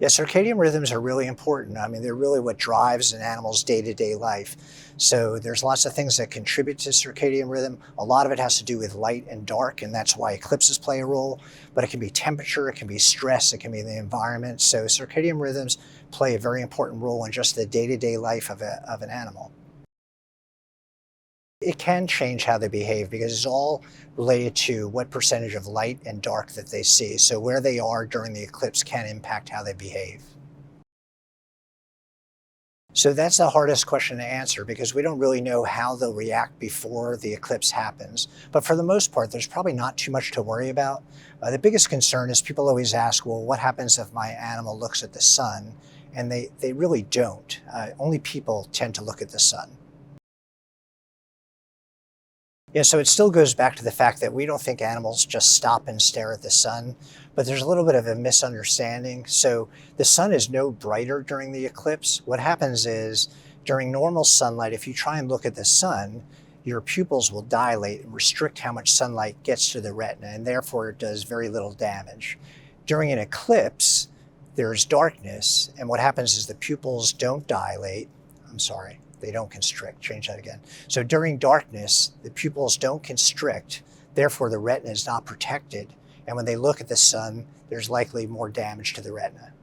Yeah, circadian rhythms are really important. I mean, they're really what drives an animal's day-to-day life. So there's lots of things that contribute to circadian rhythm. A lot of it has to do with light and dark, and that's why eclipses play a role. But it can be temperature, it can be stress, it can be the environment. So circadian rhythms play a very important role in just the day-to-day life of an animal. It can change how they behave because it's all related to what percentage of light and dark that they see. So where they are during the eclipse can impact how they behave. So that's the hardest question to answer because we don't really know how they'll react before the eclipse happens. But for the most part, there's probably not too much to worry about. The biggest concern is people always ask, well, what happens if my animal looks at the sun? And they really don't. Only people tend to look at the sun. Yeah, so it still goes back to the fact that we don't think animals just stop and stare at the sun, but there's a little bit of a misunderstanding. So the sun is no brighter during the eclipse. What happens is during normal sunlight, if you try and look at the sun, your pupils will dilate and restrict how much sunlight gets to the retina, and therefore it does very little damage. During an eclipse, there's darkness, and what happens is the pupils don't dilate. I'm sorry. They don't constrict. Change that again. So during darkness, the pupils don't constrict, therefore the retina is not protected. And when they look at the sun, there's likely more damage to the retina.